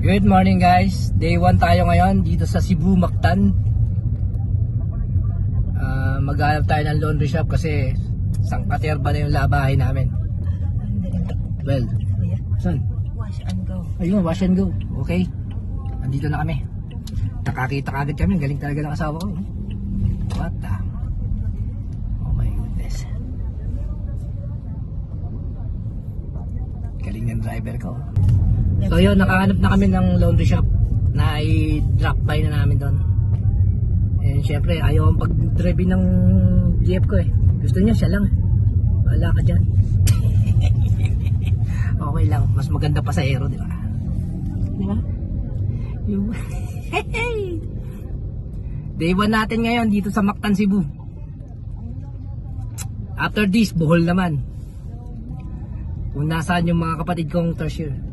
Good morning guys, day 1 tayo ngayon dito sa Cebu, Mactan. Maghanap tayo ng laundry shop kasi sangkaterba na yung labahay namin. Well, saan? Wash and go. Ayun, wash and go. Okay, andito na kami. Nakakita kagad kami, galing talaga ng asawa ko. What the? Oh my goodness. Galing ng driver ko. So yun, nakahanap na kami ng laundry shop na i-drop by na namin doon. And syempre, ayaw ang pag-drive ng GF ko eh. Gusto niya, siya lang. Wala ka dyan. Okay lang, mas maganda pa sa aero, di ba? Di ba? Day 1 natin ngayon dito sa Mactan, Cebu. After this, Bohol naman. Kung nasaan yung mga kapatid kong tertiary.